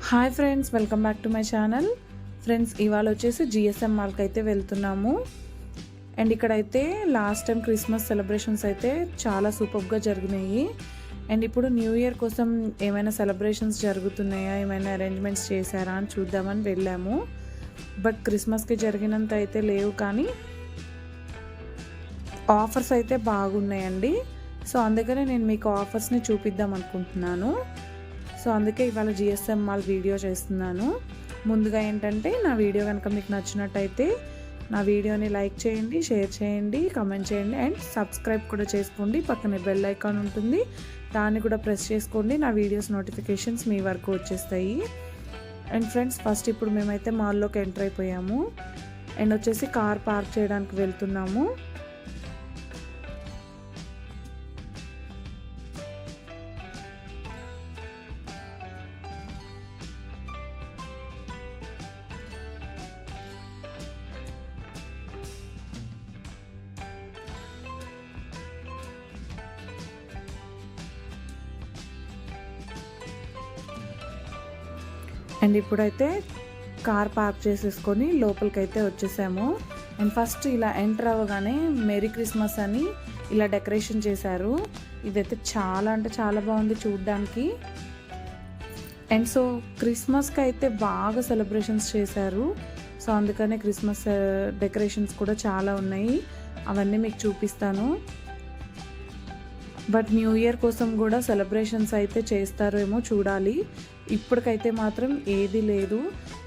Hi friends, welcome back to my channel. Friends, ఇవాళ వచ్చేసి GSM మాల్కి అయితే వెళ్తున్నాము. అండ్ ఇక్కడైతే లాస్ట్ టైం క్రిస్మస్ సెలబ్రేషన్స్ అయితే చాలా సూపర్గా జరిగినాయి. అండ్ ఇప్పుడు న్యూ ఇయర్ కోసం ఏమైనా సెలబ్రేషన్స్ జరుగుతున్నాయా, ఏమైనా అరేంజ్మెంట్స్ చేశారా అని చూద్దామని వెళ్ళాము. బట్ క్రిస్మస్కి జరిగినంత అయితే లేవు, కానీ ఆఫర్స్ అయితే బాగున్నాయండి. సో అందుకనే నేను మీకు ఆఫర్స్ని చూపిద్దాం అనుకుంటున్నాను. సో అందుకే ఇవాళ జిఎస్ఎం మాల్ వీడియో చేస్తున్నాను. ముందుగా ఏంటంటే, నా వీడియో కనుక మీకు నచ్చినట్టయితే నా వీడియోని లైక్ చేయండి, షేర్ చేయండి, కామెంట్ చేయండి అండ్ సబ్స్క్రైబ్ కూడా చేసుకోండి. పక్కనే బెల్ ఐకాన్ ఉంటుంది, దాన్ని కూడా ప్రెస్ చేసుకోండి. నా వీడియోస్ నోటిఫికేషన్స్ మీ వరకు వచ్చేస్తాయి. అండ్ ఫ్రెండ్స్, ఫస్ట్ ఇప్పుడు మేమైతే మాల్లోకి ఎంటర్ అయిపోయాము. అండ్ వచ్చేసి కార్ పార్క్ చేయడానికి వెళ్తున్నాము. అండ్ ఇప్పుడైతే కార్ పార్క్ చేసేసుకొని లోపలికైతే వచ్చేసాము. అండ్ ఫస్ట్ ఇలా ఎంటర్ అవ్వగానే మెరీ క్రిస్మస్ అని ఇలా డెకరేషన్ చేశారు. ఇదైతే చాలా అంటే చాలా బాగుంది చూడడానికి. అండ్ సో క్రిస్మస్కి అయితే బాగా సెలబ్రేషన్స్ చేశారు. సో అందుకనే క్రిస్మస్ డెకరేషన్స్ కూడా చాలా ఉన్నాయి, అవన్నీ మీకు చూపిస్తాను. బట్ న్యూ ఇయర్ కోసం కూడా సెలబ్రేషన్స్ అయితే చేస్తారేమో చూడాలి. ఇప్పటికైతే మాత్రం ఏది లేదు.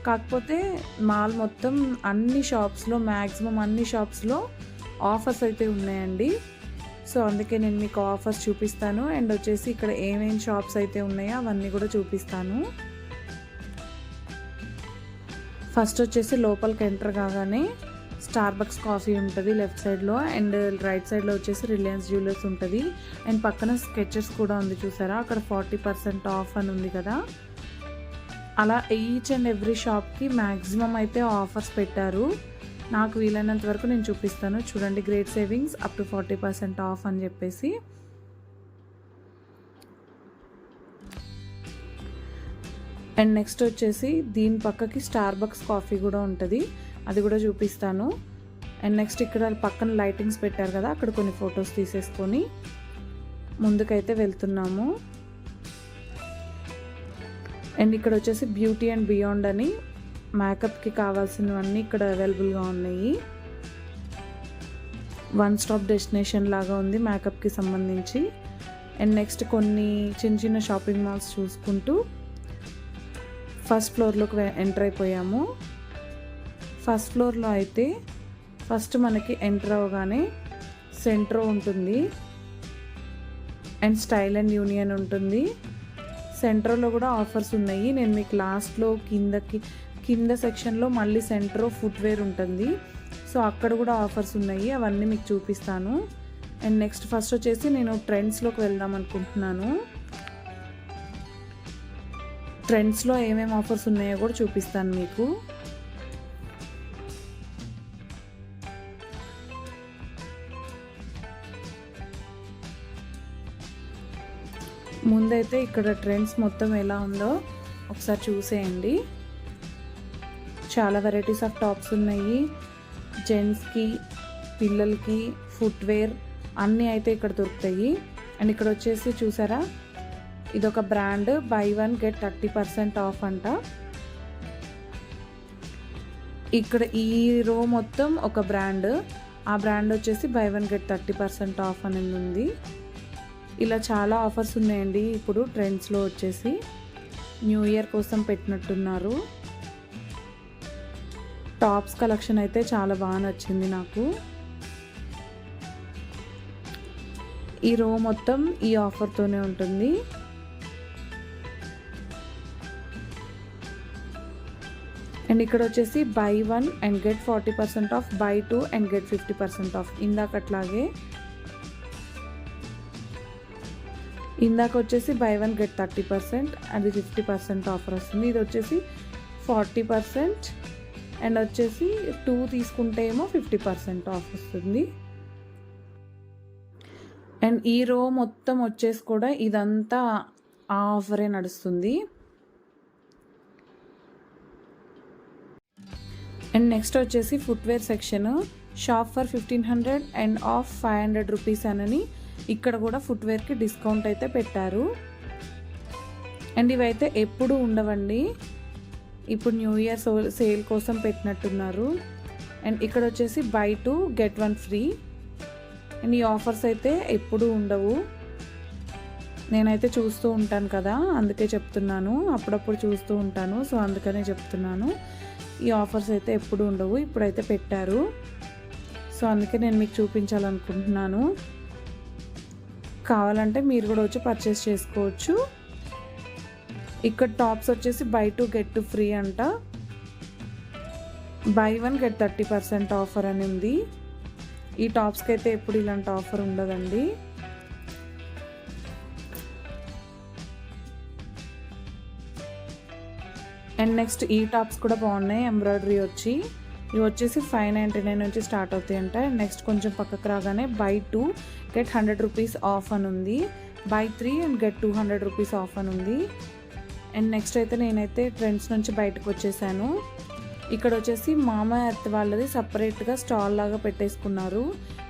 కాకపోతే మాల్ మొత్తం అన్ని షాప్స్లో, మ్యాక్సిమం అన్ని షాప్స్లో ఆఫర్స్ అయితే ఉన్నాయండి. సో అందుకే నేను మీకు ఆఫర్స్ చూపిస్తాను. అండ్ వచ్చేసి ఇక్కడ ఏమేమి షాప్స్ అయితే ఉన్నాయో అవన్నీ కూడా చూపిస్తాను. ఫస్ట్ వచ్చేసి లోపలికి ఎంటర్ కాగానే స్టార్బక్స్ కాఫీ ఉంటుంది లెఫ్ట్ సైడ్లో, అండ్ రైట్ సైడ్లో వచ్చేసి రిలయన్స్ జ్యువెలర్స్ ఉంటుంది. అండ్ పక్కన స్కెచెస్ కూడా ఉంది, చూసారా? అక్కడ 40% ఆఫ్ అని ఉంది కదా. అలా ఈచ్ అండ్ ఎవ్రీ షాప్కి మ్యాక్సిమం అయితే ఆఫర్స్ పెట్టారు. నాకు వీలైనంత వరకు నేను చూపిస్తాను. చూడండి, great savings up to 40% of అని చెప్పేసి. అండ్ నెక్స్ట్ వచ్చేసి దీని పక్కకి స్టార్బక్స్ కాఫీ కూడా ఉంటుంది, అది కూడా చూపిస్తాను. అండ్ నెక్స్ట్ ఇక్కడ పక్కన లైటింగ్స్ పెట్టారు కదా, అక్కడ కొన్ని ఫొటోస్ తీసేసుకొని ముందుకైతే వెళ్తున్నాము. అండ్ ఇక్కడ వచ్చేసి బ్యూటీ అండ్ బియాండ్ అని మేకప్కి కావాల్సినవన్నీ ఇక్కడ అవైలబుల్గా ఉన్నాయి. వన్ స్టాప్ డెస్టినేషన్ లాగా ఉంది మేకప్కి సంబంధించి. అండ్ నెక్స్ట్ కొన్ని చిన్న చిన్న షాపింగ్ మాల్స్ చూసుకుంటూ ఫస్ట్ ఫ్లోర్లోకి ఎంటర్ అయిపోయాము. ఫస్ట్ ఫ్లోర్లో అయితే ఫస్ట్ మనకి ఎంటర్ అవ్వగానే సెంట్రో ఉంటుంది అండ్ స్టైల్ అండ్ యూనియన్ ఉంటుంది. సెంట్రోలో కూడా ఆఫర్స్ ఉన్నాయి. నేను మీకు లాస్ట్లో కింద సెక్షన్లో మళ్ళీ సెంట్రో ఫుట్వేర్ ఉంటుంది, సో అక్కడ కూడా ఆఫర్స్ ఉన్నాయి, అవన్నీ మీకు చూపిస్తాను. అండ్ నెక్స్ట్ ఫస్ట్ వచ్చేసి నేను ట్రెండ్స్లోకి వెళ్దాం అనుకుంటున్నాను. ట్రెండ్స్లో ఏమేమి ఆఫర్స్ ఉన్నాయో కూడా చూపిస్తాను మీకు. ముందైతే ఇక్కడ ట్రెండ్స్ మొత్తం ఎలా ఉందో ఒకసారి చూసేయండి. చాలా వెరైటీస్ ఆఫ్ టాప్స్ ఉన్నాయి, జెంట్స్కి, పిల్లలకి, ఫుట్వేర్ అన్నీ అయితే ఇక్కడ దొరుకుతాయి. అండ్ ఇక్కడ వచ్చేసి చూసారా, ఇదొక బ్రాండ్, బై 1 గెట్ 30% ఆఫ్ అంట. ఇక్కడ ఈ రో మొత్తం ఒక బ్రాండ్, ఆ బ్రాండ్ వచ్చేసి బై 1 గెట్ 30% ఆఫ్ అనేది ఉంది. ఇలా చాలా ఆఫర్స్ ఉన్నాయండి ఇప్పుడు ట్రెండ్స్లో వచ్చేసి. న్యూ ఇయర్ కోసం పెట్టినట్టున్నారు. టాప్స్ కలెక్షన్ అయితే చాలా బాగా నచ్చింది నాకు. ఈ రో మొత్తం ఈ ఆఫర్తోనే ఉంటుంది. అండ్ ఇక్కడ వచ్చేసి by 1 and get 40% of, by 2 and get 50% of. ఇందాక వచ్చేసి బై 1 గెట్ 30%, అది 50% ఆఫర్ వస్తుంది. ఇది వచ్చేసి 40% అండ్ వచ్చేసి 2 తీసుకుంటే ఏమో 50% ఆఫ్ వస్తుంది. అండ్ ఈ రో మొత్తం వచ్చేసి కూడా ఇదంతా ఆ ఆఫరే నడుస్తుంది. అండ్ నెక్స్ట్ వచ్చేసి footwear section, shop for 1500 and of 500 rupees అని ఇక్కడ కూడా ఫుట్వేర్కి డిస్కౌంట్ అయితే పెట్టారు. అండ్ ఇవైతే ఎప్పుడు ఉండవండి, ఇప్పుడు న్యూ ఇయర్ సేల్ కోసం పెట్టినట్టున్నారు. అండ్ ఇక్కడ వచ్చేసి బై 2 get 1 ఫ్రీ. అండ్ ఈ ఆఫర్స్ అయితే ఎప్పుడు ఉండవు, నేనైతే చూస్తూ ఉంటాను కదా అందుకే చెప్తున్నాను, అప్పుడప్పుడు చూస్తూ ఉంటాను, సో అందుకనే చెప్తున్నాను. ఈ ఆఫర్స్ అయితే ఎప్పుడు ఉండవు, ఇప్పుడైతే పెట్టారు, సో అందుకే నేను మీకు చూపించాలనుకుంటున్నాను. కావాలంటే మీరు కూడా వచ్చి పర్చేస్ చేసుకోవచ్చు. ఇక్కడ టాప్స్ వచ్చేసి బై 2 get 2 ఫ్రీ అంట, బై 1 get 30% ఆఫర్ అని ఉంది. ఈ టాప్స్కి అయితే ఎప్పుడు ఇలాంటి ఆఫర్ ఉండదండి. అండ్ నెక్స్ట్ ఈ టాప్స్ కూడా బాగున్నాయి, ఎంబ్రాయిడరీ వచ్చి. ఇవి వచ్చేసి 599 నుంచి స్టార్ట్ అవుతాయి అంట. నెక్స్ట్ కొంచెం పక్కకు రాగానే బై 2 get 100 రూపీస్ ఆఫ్ అని ఉంది, by 3 and get 200 rupees of అని ఉంది. అండ్ నెక్స్ట్ అయితే నేనైతే ట్రెండ్స్ నుంచి బయటకు వచ్చేసాను. ఇక్కడ వచ్చేసి మామా ఎర్త్ వాళ్ళది సపరేట్గా స్టాల్ లాగా పెట్టేసుకున్నారు.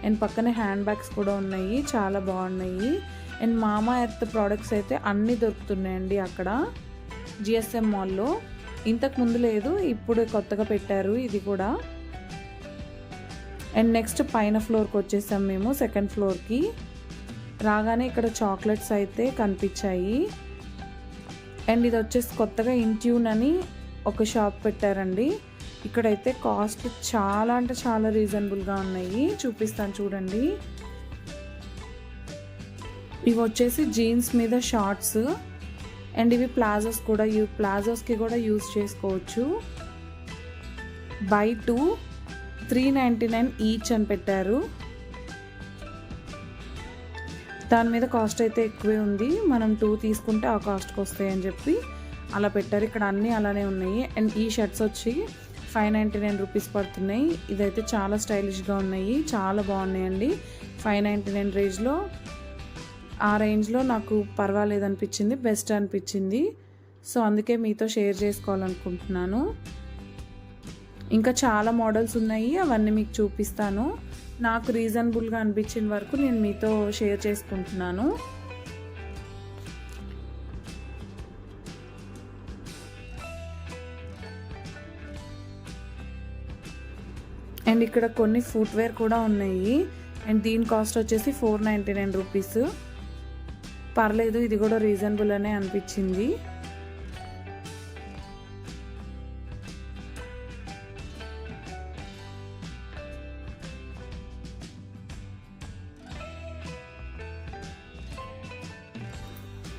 అండ్ పక్కనే హ్యాండ్ బ్యాగ్స్ కూడా ఉన్నాయి, చాలా బాగున్నాయి. అండ్ మామా ఎర్త్ ప్రోడక్ట్స్ అయితే అన్నీ దొరుకుతున్నాయండి అక్కడ జిఎస్ఎం మాల్లో. ఇంతకు ముందు లేదు, ఇప్పుడు కొత్తగా పెట్టారు ఇది కూడా. అండ్ నెక్స్ట్ పైన ఫ్లోర్కి వచ్చేసాం మేము, సెకండ్ ఫ్లోర్కి రాగానే ఇక్కడ చాక్లెట్స్ అయితే కనిపించాయి. అండ్ ఇది వచ్చేసి కొత్తగా ఇంట్యూన్ అని ఒక షాప్ పెట్టారండి. ఇక్కడైతే కాస్ట్ చాలా అంటే చాలా రీజనబుల్గా ఉన్నాయి, చూపిస్తాను చూడండి. ఇవి వచ్చేసి జీన్స్ మీద షార్ట్స్, అండ్ ఇవి ప్లాజోస్ కూడా, ప్లాజోస్కి కూడా యూజ్ చేసుకోవచ్చు. బై 2 399 ఈచ్ అని పెట్టారు. దాని మీద కాస్ట్ అయితే ఎక్కువే ఉంది, మనం 2 తీసుకుంటే ఆ కాస్ట్కి వస్తాయి అని చెప్పి అలా పెట్టారు. ఇక్కడ అన్నీ అలానే ఉన్నాయి. అండ్ ఈ షర్ట్స్ వచ్చి 599 రూపీస్ పడుతున్నాయి. ఇదైతే చాలా స్టైలిష్గా ఉన్నాయి, చాలా బాగున్నాయండి. 599 ఆ రేంజ్లో నాకు పర్వాలేదు అనిపించింది, బెస్ట్ అనిపించింది. సో అందుకే మీతో షేర్ చేసుకోవాలనుకుంటున్నాను. ఇంకా చాలా మోడల్స్ ఉన్నాయి, అవన్నీ మీకు చూపిస్తాను. నాకు రీజనబుల్గా అనిపించిన వరకు నేను మీతో షేర్ చేసుకుంటున్నాను. అండ్ ఇక్కడ కొన్ని ఫుట్వేర్ కూడా ఉన్నాయి. అండ్ దీని కాస్ట్ వచ్చేసి 499 రూపీస్. పర్లేదు, ఇది కూడా రీజనబుల్ అనే అనిపించింది.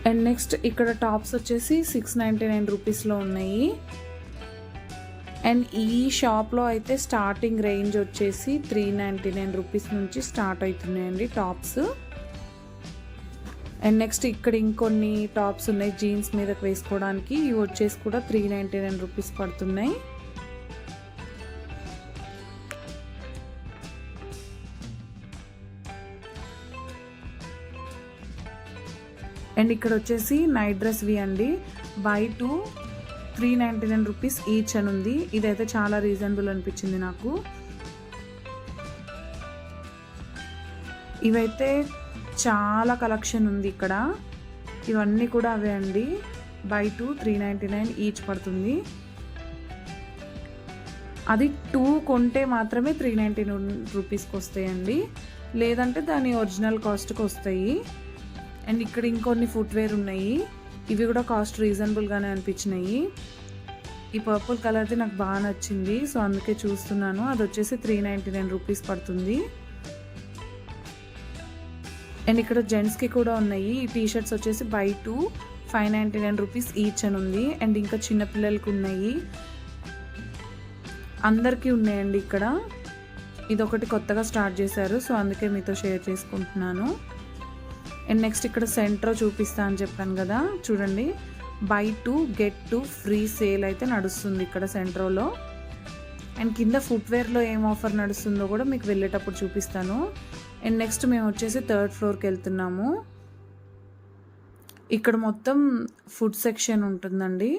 అండ్ నెక్స్ట్ ఇక్కడ టాప్స్ వచ్చేసి 699 రూపీస్లో ఉన్నాయి. అండ్ ఈ షాప్లో అయితే స్టార్టింగ్ రేంజ్ వచ్చేసి 399 రూపీస్ నుంచి స్టార్ట్ అవుతున్నాయండి టాప్స్. అండ్ నెక్స్ట్ ఇక్కడ ఇంకొన్ని టాప్స్ ఉన్నాయి జీన్స్ మీదకి వేసుకోవడానికి, ఇవి వచ్చేసి కూడా 399 రూపీస్ పడుతున్నాయి. అండ్ ఇక్కడ వచ్చేసి నైట్ డ్రెస్వి అండి, బై 2 399 రూపీస్ ఈచ్ అని ఉంది. ఇదైతే చాలా రీజనబుల్ అనిపించింది నాకు. ఇవైతే చాలా కలెక్షన్ ఉంది ఇక్కడ, ఇవన్నీ కూడా అవే అండి. బై 2 399 ఈచ్ పడుతుంది. అది 2 కొంటే మాత్రమే 399 రూపీస్కి వస్తాయండి, లేదంటే దాని ఒరిజినల్ కాస్ట్కి వస్తాయి. అండ్ ఇక్కడ ఇంకొన్ని ఫుట్వేర్ ఉన్నాయి, ఇవి కూడా కాస్ట్ రీజనబుల్గానే అనిపించినాయి. ఈ పర్పుల్ కలర్ది నాకు బాగా నచ్చింది, సో అందుకే చూస్తున్నాను. అది వచ్చేసి 399 రూపీస్ పడుతుంది. అండ్ ఇక్కడ జెంట్స్కి కూడా ఉన్నాయి. ఈ టీ షర్ట్స్ వచ్చేసి బై 2 599 రూపీస్ ఈచ్ అని ఉంది. అండ్ ఇంకా చిన్నపిల్లలకి ఉన్నాయి, అందరికీ ఉన్నాయండి ఇక్కడ. ఇదొకటి కొత్తగా స్టార్ట్ చేశారు, సో అందుకే మీతో షేర్ చేసుకుంటున్నాను. అండ్ నెక్స్ట్ ఇక్కడ సెంట్రో చూపిస్తా అని చెప్పాను కదా, చూడండి బై 2 get 2 ఫ్రీ సేల్ అయితే నడుస్తుంది ఇక్కడ సెంట్రోలో. అండ్ కింద ఫుట్వేర్లో ఏం ఆఫర్ నడుస్తుందో కూడా మీకు వెళ్ళేటప్పుడు చూపిస్తాను. అండ్ నెక్స్ట్ మేము వచ్చేసి 3rd ఫ్లోర్కి వెళ్తున్నాము. ఇక్కడ మొత్తం ఫుడ్ సెక్షన్ ఉంటుందండి.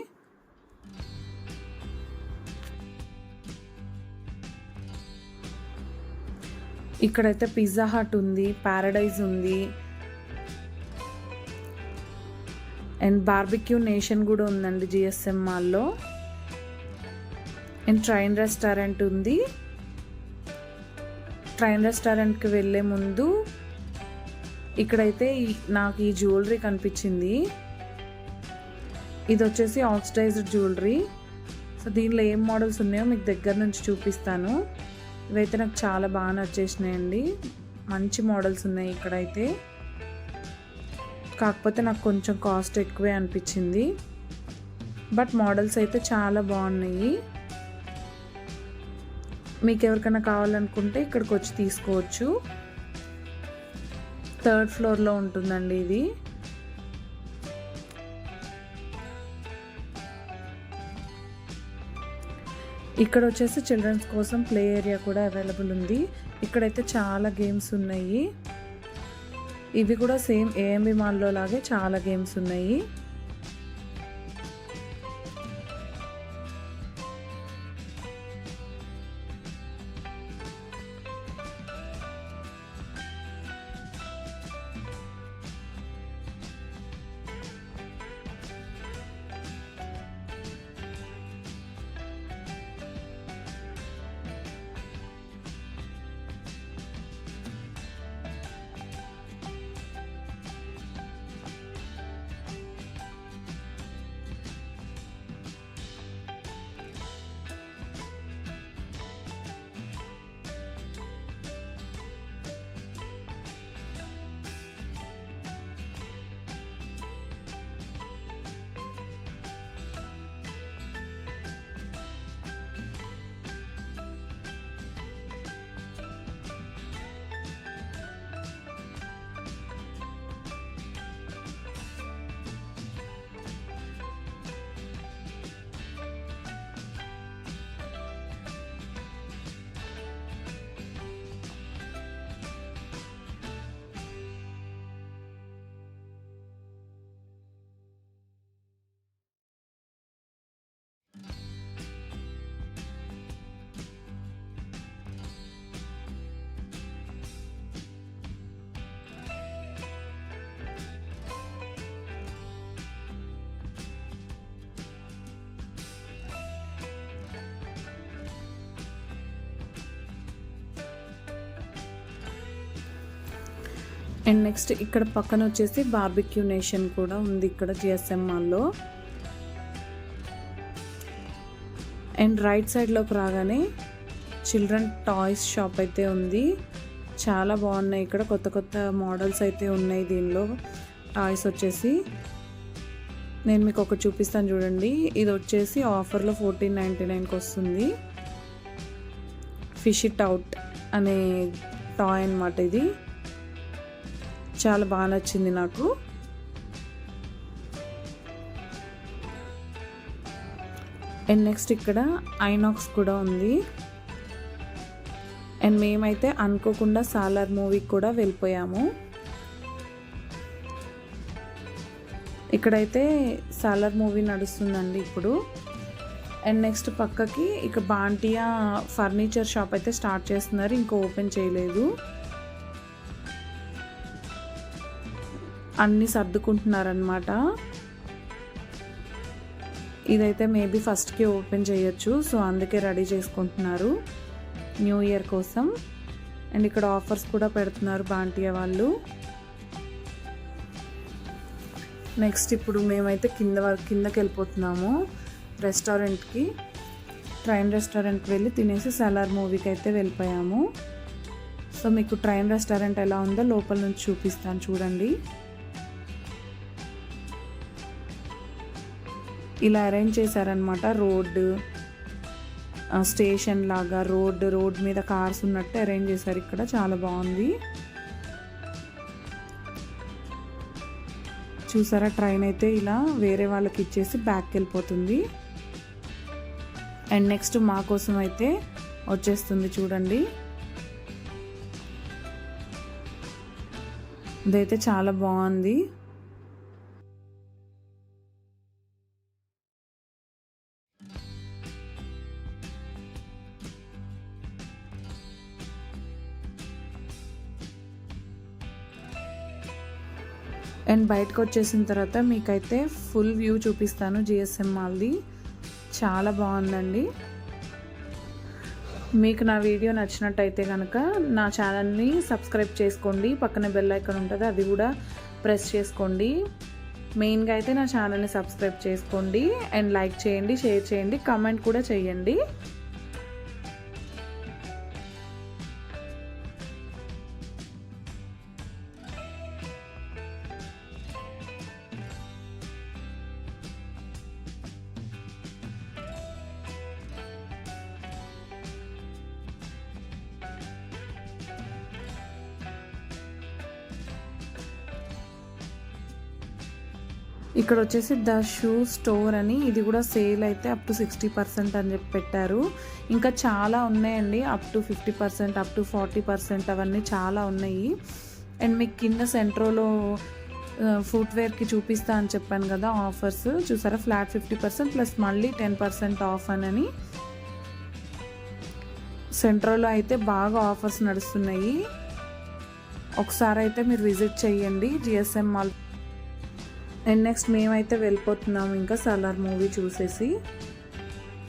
ఇక్కడైతే పిజ్జా హట్ ఉంది, ప్యారడైజ్ ఉంది, అండ్ బార్బిక్యూ నేషన్ కూడా ఉందండి జిఎస్ఎం మాల్లో. అండ్ ట్రైన్ రెస్టారెంట్ ఉంది. ట్రైన్ రెస్టారెంట్కి వెళ్ళే ముందు ఇక్కడైతే నాకు ఈ జ్యువెలరీ కనిపించింది. ఇది వచ్చేసి ఆక్సిడైజ్డ్ జ్యువెలరీ. సో దీనిలో ఏం మోడల్స్ ఉన్నాయో మీకు దగ్గర నుంచి చూపిస్తాను. ఇవైతే నాకు చాలా బాగా నచ్చేసినాయండి. మంచి మోడల్స్ ఉన్నాయి ఇక్కడైతే. కాకపోతే నాకు కొంచెం కాస్ట్ ఎక్కువే అనిపించింది, బట్ మోడల్స్ అయితే చాలా బాగున్నాయి. మీకు ఎవరికైనా కావాలనుకుంటే ఇక్కడికి వచ్చి తీసుకోవచ్చు. 3rd ఫ్లోర్లో ఉంటుందండి ఇది. ఇక్కడ వచ్చేసి చిల్డ్రన్స్ కోసం ప్లే ఏరియా కూడా అవైలబుల్ ఉంది. ఇక్కడైతే చాలా గేమ్స్ ఉన్నాయి. ఇవి కూడా సేమ్ ఏఎంబి మాల్లో లాగే చాలా గేమ్స్ ఉన్నాయి. అండ్ నెక్స్ట్ ఇక్కడ పక్కన వచ్చేసి బార్బిక్యూ నేషన్ కూడా ఉంది ఇక్కడ జిఎస్ఎం మాల్లో. అండ్ రైట్ సైడ్లోకి రాగానే చిల్డ్రన్ టాయ్స్ షాప్ అయితే ఉంది. చాలా బాగున్నాయి. ఇక్కడ కొత్త కొత్త మోడల్స్ అయితే ఉన్నాయి దీనిలో. టాయ్స్ వచ్చేసి నేను మీకు ఒకటి చూపిస్తాను చూడండి. ఇది వచ్చేసి ఆఫర్లో 1499కి వస్తుంది. ఫిష్ ఇట్ అవుట్ అనే టాయ్ అన్నమాట. ఇది చాలా బాగా నచ్చింది నాకు. అండ్ నెక్స్ట్ ఇక్కడ ఐనాక్స్ కూడా ఉంది. అండ్ మేమైతే అనుకోకుండా సాలార్ మూవీకి కూడా వెళ్ళిపోయాము. ఇక్కడైతే సాలార్ మూవీ నడుస్తుందండి ఇప్పుడు. అండ్ నెక్స్ట్ పక్కకి ఇక బాంటియా ఫర్నిచర్ షాప్ అయితే స్టార్ట్ చేస్తున్నారు, ఇంకా ఓపెన్ చేయలేదు. అన్నీ సర్దుకుంటున్నారనమాట. ఇదైతే మేబీ ఫస్ట్కి ఓపెన్ చేయొచ్చు, సో అందుకే రెడీ చేసుకుంటున్నారు న్యూ ఇయర్ కోసం. అండ్ ఇక్కడ ఆఫర్స్ కూడా పెడుతున్నారు బాంటియా వాళ్ళు. నెక్స్ట్ ఇప్పుడు మేమైతే కిందకి వెళ్ళిపోతున్నాము రెస్టారెంట్కి. ట్రైన్ రెస్టారెంట్కి వెళ్ళి తినేసి సాలార్ మూవీకి అయితే వెళ్ళిపోయాము. సో మీకు ట్రైన్ రెస్టారెంట్ ఎలా ఉందో లోపల నుంచి చూపిస్తాను చూడండి. ఇలా అరేంజ్ చేశారనమాట. రోడ్డు స్టేషన్ లాగా రోడ్ మీద కార్స్ ఉన్నట్టు అరేంజ్ చేశారు ఇక్కడ. చాలా బాగుంది. చూసారా, ట్రైన్ అయితే ఇలా వేరే వాళ్ళకి ఇచ్చేసి బ్యాక్కి వెళ్ళిపోతుంది. అండ్ నెక్స్ట్ మా కోసం అయితే వచ్చేస్తుంది చూడండి. ఇదైతే చాలా బాగుంది. అండ్ బయటకు వచ్చేసిన తర్వాత మీకైతే ఫుల్ వ్యూ చూపిస్తాను జిఎస్ఎం మాల్ది. చాలా బాగుందండి. మీకు నా వీడియో నచ్చినట్టయితే కనుక నా ఛానల్ని సబ్స్క్రైబ్ చేసుకోండి. పక్కన బెల్ ఐకాన్ ఉంటుంది, అది కూడా ప్రెస్ చేసుకోండి. మెయిన్గా అయితే నా ఛానల్ని సబ్స్క్రైబ్ చేసుకోండి అండ్ లైక్ చేయండి, షేర్ చేయండి, కామెంట్ కూడా చేయండి. ఇక్కడ వచ్చేసి ద షూ స్టోర్ అని, ఇది కూడా సేల్ అయితే అప్ టు 60% అని చెప్పి పెట్టారు. ఇంకా చాలా ఉన్నాయండి, అప్ టు 50%, అప్ టు 40%, అవన్నీ చాలా ఉన్నాయి. అండ్ మీకు కింద సెంట్రోలో ఫుట్వేర్కి చూపిస్తా అని చెప్పాను కదా ఆఫర్స్, చూసారా? ఫ్లాట్ 50% ప్లస్ మళ్ళీ 10% ఆఫ్ అని. సెంట్రోలో అయితే బాగా ఆఫర్స్ నడుస్తున్నాయి. ఒకసారి అయితే మీరు విజిట్ చేయండి జిఎస్ఎం మాల్. అండ్ నెక్స్ట్ మేమైతే వెళ్ళిపోతున్నాము ఇంకా సలార్ మూవీ చూసేసి.